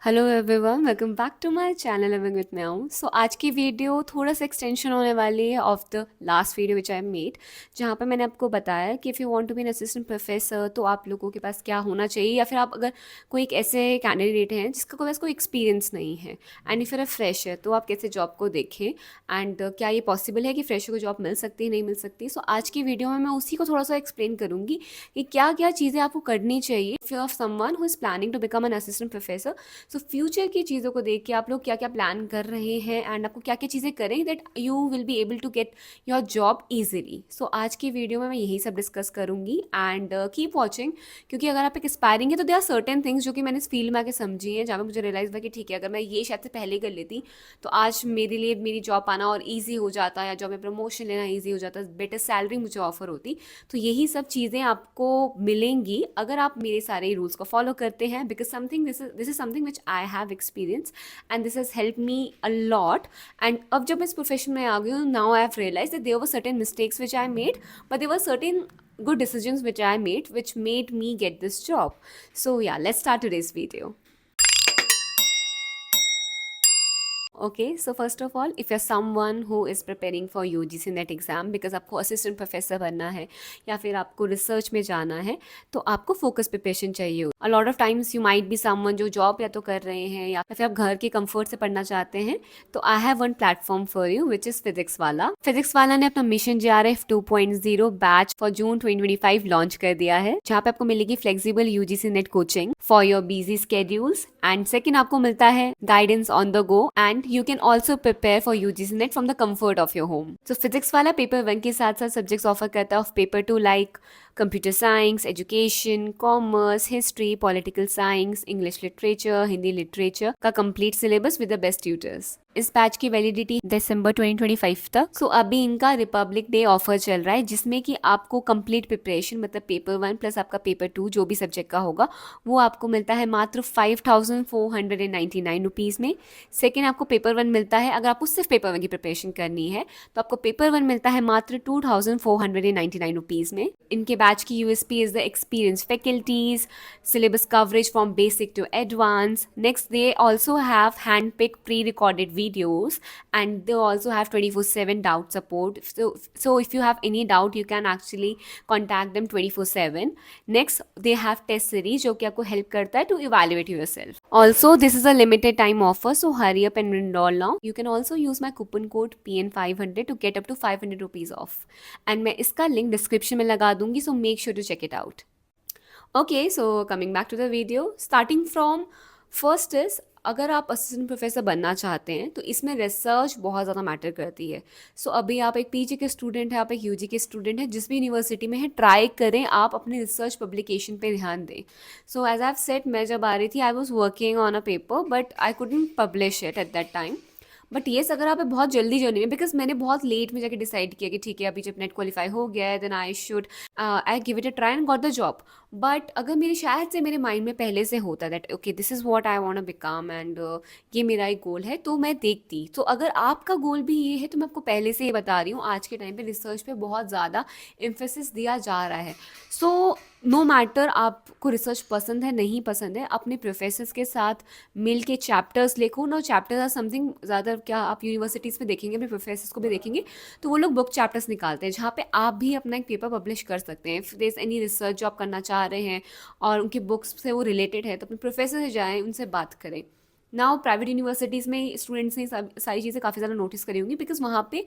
Hello everyone, welcome back to my channel living with meow. So आज की video थोड़ा सा एक्सटेंशन होने वाली है of the last video which I made, जहाँ पे मैंने आपको बताया कि if you want to be an assistant professor तो आप लोगों के पास क्या होना चाहिए, या फिर आप अगर कोई एक ऐसे कैंडिडेट हैं जिसका कोई पास कोई एक्सपीरियंस नहीं है एंड फिर फ्रेश है, तो आप कैसे जॉब को देखें एंड क्या ये पॉसिबल है कि फ्रेशर को जॉब मिल सकती है नहीं मिल सकती। सो आज की वीडियो में मैं उसी को थोड़ा सा एक्सप्लेन करूँगी कि क्या क्या चीज़ें आपको करनी चाहिए if you are someone who is planning to become an assistant professor. So future की चीज़ों को देख के आप लोग क्या क्या प्लान कर रहे हैं एंड आपको क्या क्या चीज़ें करें that you will be able to get your job easily. So आज की वीडियो में मैं यही सब डिस्कस करूंगी एंड कीप वॉचिंग, क्योंकि अगर आप एक एस्पायरिंग है तो दे आर सर्टेन थिंग्स जो कि मैंने इस फील्ड में आके समझी हैं, जहाँ पे मुझे रियलाइज़ हुआ कि ठीक है, अगर मैं ये शायद से पहले कर लेती तो आज मेरे लिए मेरी जॉब पाना और ईजी हो जाता, या जॉब में प्रमोशन लेना ईजी हो जाता, बेटर सैलरी मुझे ऑफर होती। तो यही सब चीज़ें आपको मिलेंगी अगर आप मेरे सारे रूल्स को फॉलो करते हैं, because something this is something which I have experience and this has help me a lot. And अब जब मैं इस प्रोफेशन में आ गई हूँ, now I have realize that there were certain mistakes which I made, but there were certain good decisions which I made which made me get this job. So yeah, let's start today's video. Okay, so first of all, if you're someone who is preparing for UGC net exam, because आपको assistant professor बनना है या फिर आपको research में जाना है, तो आपको फोकस प्रिपरेशन चाहिए। A lot of times you might be someone जो जॉब या तो कर रहे हैं या फिर आप घर के कंफर्ट से पढ़ना चाहते हैं, तो I have one platform for you which is physics वाला। फिजिक्स वाला ने अपना mission JRF 2.0 batch for June 2025 launch कर दिया है, जहाँ पे आपको मिलेगी flexible UGC net coaching for your busy schedules and second आपको मिलता है guidance on the go and you can also prepare for UGC NET from the comfort of your home. So physics वाला पेपर 1 के साथ साथ subjects offer करता है of paper 2 like computer science, education, commerce, history, political science, English literature, Hindi literature का complete syllabus with the best tutors. इस batch की validity दिसंबर 2025 तक। सो अभी इनका रिपब्लिक डे ऑफर चल रहा है, जिसमें कि आपको कंप्लीट प्रिपरेशन मतलब पेपर 1 प्लस आपका पेपर 2 जो भी सब्जेक्ट का होगा वो आपको मिलता है मात्र 5499 रुपीज़ में। सेकेंड आपको पेपर 1 मिलता है, अगर आपको सिर्फ पेपर 1 की प्रिपरेशन करनी है तो आपको पेपर 1 मिलता है मात्र 2499 रुपीज़ में। इनके बैच की USP is the experience faculties, syllabus coverage from basic to advanced. Next, they also have hand-picked pre-recorded videos, and they also have 24/7 doubt support. So if you have any doubt, you can actually contact them 24/7. Next, they have test series जो कि आपको help करता है to evaluate yourself. Also, this is a limited time offer, so hurry up and enroll now. You can also use my coupon code PN500 to get up to 500 rupees off. And मैं इसका link description में लगा दूंगी, so make sure to check it out. Okay, so coming back to the video, starting from first is, अगर आप assistant professor बनना चाहते हैं तो इसमें रिसर्च बहुत ज़्यादा मैटर करती है। सो अभी आप एक PG के स्टूडेंट हैं, आप एक UG के स्टूडेंट हैं, जिस भी यूनिवर्सिटी में है, ट्राई करें आप अपने रिसर्च पब्लिकेशन पे ध्यान दें। सो एज आई सेड, मैं जब आ रही थी I was working on a paper but I couldn't publish it at that time. But yes, अगर आप बहुत जल्दी जर्नी में, बिकॉज मैंने बहुत लेट में जाके डिसाइड किया कि ठीक है अभी जब नेट क्वालिफाई हो गया है then I should I give it a try and got the job. But अगर मेरे शायद से मेरे माइंड में पहले से होता that okay this is what I want to become and ये मेरा एक गोल है, तो मैं देखती। तो अगर आपका गोल भी ये है तो मैं आपको पहले से ही बता रही हूँ, आज के टाइम पे रिसर्च पे बहुत ज़्यादा एम्फेसिस दिया जा रहा है। सो नो मैटर आपको रिसर्च पसंद है नहीं पसंद है, अपने प्रोफेसर्स के साथ मिल के चैप्टर्स लिखो ना। चैप्टर्स आर समथिंग ज़्यादा, क्या आप यूनिवर्सिटीज़ में देखेंगे, अपने प्रोफेसर्स को भी देखेंगे तो वो लोग बुक चैप्टर्स निकालते हैं, जहाँ पे आप भी अपना एक पेपर पब्लिश कर सकते हैं। If there is any research जो आप करना चाह रहे हैं और उनकी बुक्स से वो रिलेटेड है, तो अपने प्रोफेसर से जाएँ, उनसे बात करें। नाउ प्राइवेट यूनिवर्सिटीज़ में स्टूडेंट्स ने सारी चीज़ें काफ़ी ज़्यादा नोटिस करी होंगी, बिकॉज वहाँ पे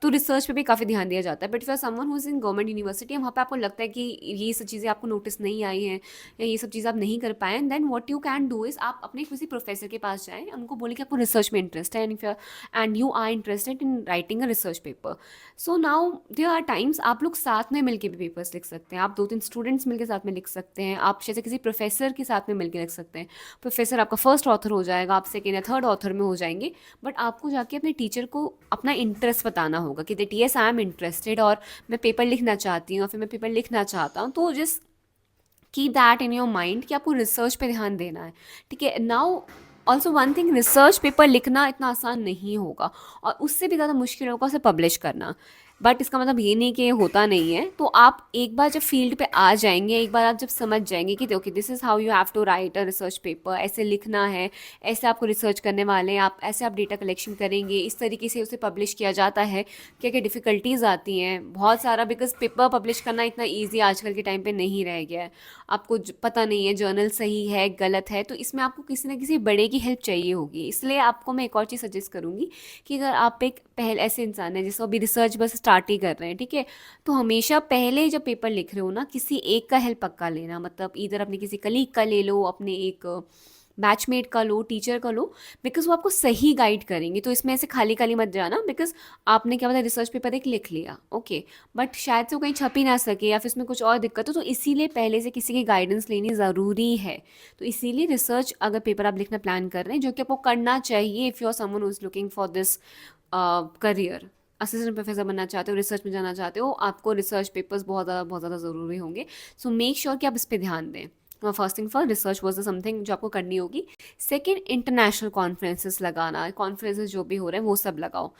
तो रिसर्च पे भी काफ़ी ध्यान दिया जाता है। But for someone who is in government university, वहाँ पे आपको लगता है कि ये सब चीज़ें आपको नोटिस नहीं आई हैं या ये सब चीज़ें आप नहीं कर पाए, then what you can do is आप अपने किसी प्रोफेसर के पास जाएँ, उनको बोले कि आपको रिसर्च में इंटरेस्ट है and you are interested in writing a research paper. So now there are times आप लोग साथ में मिलकर भी पेपर्स लिख सकते हैं, आप 2-3 स्टूडेंट्स मिलकर साथ में लिख सकते हैं, आप जैसे किसी प्रोफेसर के साथ में मिलकर लिख सकते हैं। प्रोफेसर आपका फर्स्ट ऑथर हो जाएगा, आप सेकेंड या थर्ड ऑथर में हो जाएंगे। बट आपको जाके अपने टीचर को अपना इंटरेस्ट बताना होगा कि that yes I am interested और मैं पेपर लिखना चाहती हूँ, फिर मैं पेपर लिखना चाहता हूँ। तो just keep that in your mind कि आपको रिसर्च पे ध्यान देना है, ठीक है। Now also one thing, research paper लिखना इतना आसान नहीं होगा और उससे भी ज़्यादा मुश्किल होगा उसे पब्लिश करना। बट इसका मतलब ये नहीं कि ये होता नहीं है। तो आप एक बार जब फील्ड पे आ जाएंगे, एक बार आप जब समझ जाएंगे कि okay this is how you have to write a research paper, ऐसे लिखना है, ऐसे आपको रिसर्च करने वाले हैं आप, ऐसे आप डेटा कलेक्शन करेंगे, इस तरीके से उसे पब्लिश किया जाता है, क्या क्या डिफ़िकल्टीज़ आती हैं बहुत सारा, बिकॉज पेपर पब्लिश करना इतना ईजी आजकल के टाइम पे नहीं रह गया है। आपको पता नहीं है जर्नल सही है गलत है, तो इसमें आपको किसी ना किसी बड़े की हेल्प चाहिए होगी। इसलिए आपको मैं एक और चीज़ सजेस्ट करूँगी कि अगर आप एक पहले ऐसे इंसान है जिसको अभी रिसर्च बस स्टार्ट ही कर रहे हैं, ठीक है, तो हमेशा पहले जब पेपर लिख रहे हो ना, किसी एक का हेल्प पक्का लेना। मतलब इधर अपने किसी कलीग का ले लो, अपने एक बैचमेट का लो, टीचर का लो, बिकॉज वो आपको सही गाइड करेंगे। तो इसमें ऐसे खाली खाली मत जाना, बिकॉज आपने क्या पता रिसर्च पेपर एक लिख लिया, ओके, बट शायद से वो कहीं छप ही ना सके या फिर उसमें कुछ और दिक्कत हो, तो इसीलिए पहले से किसी की गाइडेंस लेनी ज़रूरी है। तो इसीलिए रिसर्च अगर पेपर आप लिखना प्लान कर रहे हैं, जो कि आपको करना चाहिए if you are someone who is looking for this career, assistant professor बनना चाहते हो, रिसर्च में जाना चाहते हो, आपको रिसर्च पेपर्स बहुत ज़्यादा ज़रूरी होंगे। सो मेक श्योर कि आप इस पर ध्यान दें। First thing first, research was the something जो आपको करनी होगी। सेकेंड, इंटरनेशनल कॉन्फ्रेंसेस लगाना, कॉन्फ्रेंसेस जो भी हो रहे हैं वो सब लगाओ।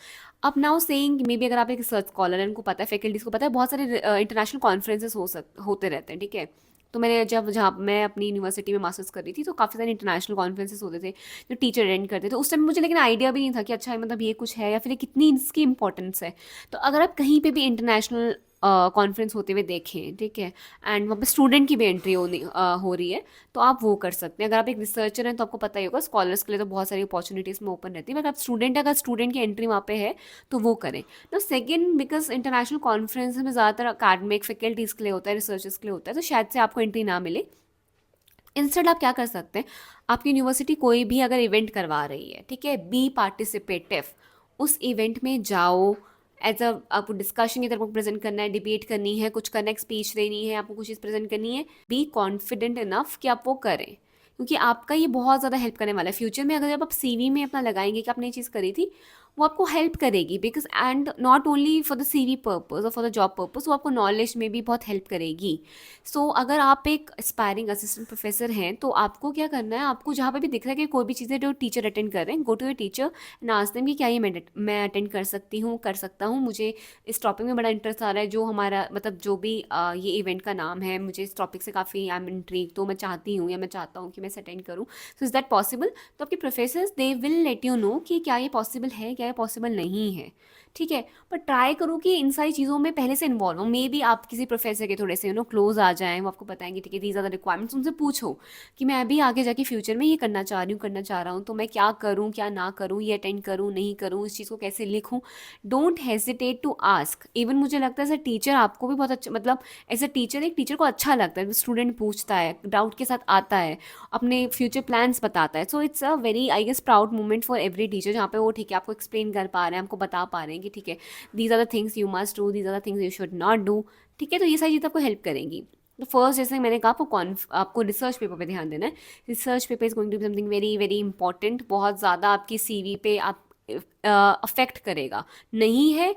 अब नाउ सेइंग मे बी अगर आप एक रिसर्च स्कॉलर हैं, उनको पता है, फैकल्टीज को पता है, बहुत सारे इंटरनेशनल कॉन्फ्रेंसेस होते रहते हैं, ठीक है। तो मैंने जब जहाँ मैं अपनी यूनिवर्सिटी में मास्टर्स कर रही थी, तो काफ़ी सारे इंटरनेशनल कॉन्फ्रेंसेस होते थे जो टीचर अटेंड करते थे। उस टाइम मुझे लेकिन आइडिया भी नहीं था कि अच्छा मतलब ये कुछ है या फिर ये कितनी इसकी इंपॉर्टेंस है। तो अगर आप कहीं पे भी इंटरनेशनल कॉन्फ्रेंस होते हुए देखें, ठीक है, एंड वहाँ पे स्टूडेंट की भी एंट्री हो रही है, तो आप वो कर सकते हैं। अगर आप एक रिसर्चर हैं तो आपको पता ही होगा, स्कॉलर्स के लिए तो बहुत सारी अपॉर्चुनिटीज़ में ओपन रहती है, बट आप स्टूडेंट है, अगर स्टूडेंट की एंट्री वहाँ पे है तो वो करें। ना सेकेंड, बिकॉज इंटरनेशनल कॉन्फ्रेंस में ज़्यादातर अकाडमिक फैकल्टीज़ के लिए होता है, रिसर्चर्स के लिए होता है, तो शायद से आपको एंट्री ना मिले। इंस्टेड आप क्या कर सकते हैं, आपकी यूनिवर्सिटी कोई भी अगर इवेंट करवा रही है, ठीक है, बी पार्टिसिपेटिव, उस इवेंट में जाओ। एज अ आपको डिस्कशन की तरफ प्रेजेंट करना है, डिबेट करनी है, कुछ करना है, स्पीच देनी है, आपको कुछ चीज़ प्रेजेंट करनी है, बी कॉन्फिडेंट इनफ कि आप वो करें, क्योंकि आपका ये बहुत ज़्यादा हेल्प करने वाला है फ्यूचर में। अगर जब आप सीवी में अपना लगाएंगे कि आपने ये चीज़ करी थी, वो आपको हेल्प करेगी, because and not only for the CV purpose और फॉर द जॉब पर्पज, वो आपको नॉलेज में भी बहुत हेल्प करेगी। सो अगर आप एक एस्पायरिंग असिस्टेंट प्रोफेसर हैं, तो आपको क्या करना है, आपको जहाँ पे भी दिख रहा है कि कोई भी चीज़ें जो टीचर अटेंड कर रहे हैं, go to a teacher and ask them कि क्या ये मैं अटेंड कर सकती हूँ, कर सकता हूँ, मुझे इस टॉपिक में बड़ा इंटरेस्ट आ रहा है, जो हमारा मतलब जो भी ये इवेंट का नाम है, मुझे इस टॉपिक से काफ़ी आई एम इंट्रीग, तो मैं चाहती हूँ या मैं चाहता हूँ कि मैं इसे अटेंड करूँ। So is that possible? तो आपके professors they will let you know कि क्या ये पॉसिबल है, क्या ये पॉसिबल नहीं है, ठीक है। पर ट्राई करो कि इन सारी चीज़ों में पहले से इन्वॉल्व हो। मे बी आप किसी प्रोफेसर के थोड़े से क्लोज आ जाएं, वो आपको बताएंगे ठीक है दीज आर द रिक्वायरमेंट्स, उनसे पूछो कि मैं अभी आगे जाके फ्यूचर में ये करना चाह रही हूँ, करना चाह रहा हूँ, तो मैं क्या करूँ क्या ना करूँ, ये अटेंड करूँ नहीं करूँ, इस चीज़ को कैसे लिखूँ। Don't hesitate to ask. Even मुझे लगता है एज अ टीचर आपको भी बहुत अच्छा, मतलब एज अ टीचर एक टीचर को अच्छा लगता है स्टूडेंट पूछता है, डाउट के साथ आता है, अपने फ्यूचर प्लान्स बताता है। So it's a very I guess proud moment for every teacher, जहाँ पे वो ठीक है आपको एक्सप्लेन कर पा रहे हैं, आपको बता पा रहे हैं कि ठीक है these are the things you must do, these are the things you should not do, ठीक है। तो ये सारी चीज़ आपको हेल्प करेंगी। तो फर्स्ट जैसे मैंने कहा, आपको रिसर्च पेपर पे ध्यान देना है। Research paper is going to be something very very important, बहुत ज़्यादा आपकी सीवी पे आप अफेक्ट करेगा। नहीं है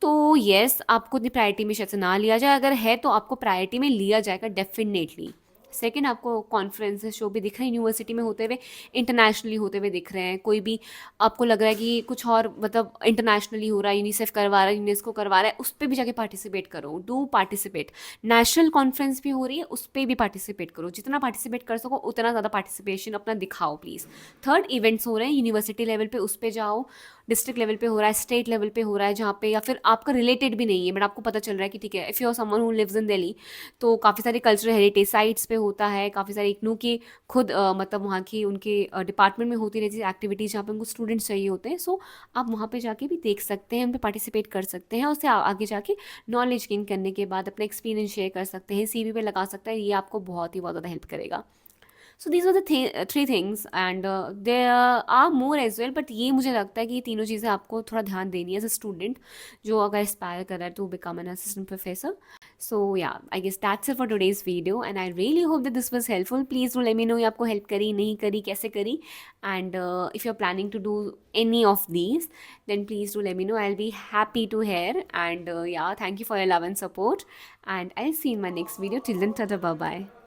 तो येस, आपको इतनी प्रायोरिटी में शायद से ना लिया जाए, अगर है तो आपको प्रायोरिटी में लिया जाएगा डेफिनेटली। सेकंड, आपको कॉन्फ्रेंसेस जो भी दिख रहे हैं यूनिवर्सिटी में होते हुए, इंटरनेशनली होते हुए दिख रहे हैं, कोई भी आपको लग रहा है कि कुछ और मतलब इंटरनेशनली हो रहा है, यूनिसेफ करवा रहा है, यूनेस्को करवा रहा है, उस पर भी जाके पार्टिसिपेट करो, डू पार्टिसिपेट। नेशनल कॉन्फ्रेंस भी हो रही है, उस पर भी पार्टिसिपेट करो, जितना पार्टिसिपेट कर सको उतना ज़्यादा पार्टिसिपेशन अपना दिखाओ प्लीज़। थर्ड, इवेंट्स हो रहे हैं यूनिवर्सिटी लेवल पे, उस पर जाओ, डिस्ट्रिक्ट लेवल पे हो रहा है, स्टेट लेवल पे हो रहा है, जहाँ पे या फिर आपका रिलेटेड भी नहीं है बट आपको पता चल रहा है कि ठीक है, if you are someone who lives in Delhi, तो काफ़ी सारे कल्चरल हेरिटेज साइट्स पे होता है, काफ़ी सारे इग्नू के खुद मतलब वहाँ की उनके डिपार्टमेंट में होती रहती है एक्टिविटीज़, जहाँ पे उनको स्टूडेंट्स चाहिए होते हैं। सो आप वहाँ पे जाके भी देख सकते हैं, उन पर पार्टिसिपेट कर सकते हैं, उससे आगे जाके नॉलेज गेन करने के बाद अपना एक्सपीरियंस शेयर कर सकते हैं, सीवी पे लगा सकते हैं, ये आपको बहुत ज़्यादा हेल्प करेगा। So these are the three things and there are more as well, but ये मुझे लगता है कि ये तीनों चीज़ें आपको थोड़ा ध्यान देनी है एज अ स्टूडेंट जो अगर एस्पायर कर रहा है to become an assistant professor. So या I guess that's it for today's video and I really hope that this was helpful. Please do let me know ये आपको हेल्प करी नहीं करी, कैसे करी, and if you are planning to do any of these, then please do let me know. I'll be happy to hear, and yeah, thank you for your love and support, and I'll see you in my next video. Till then, tata, bye bye.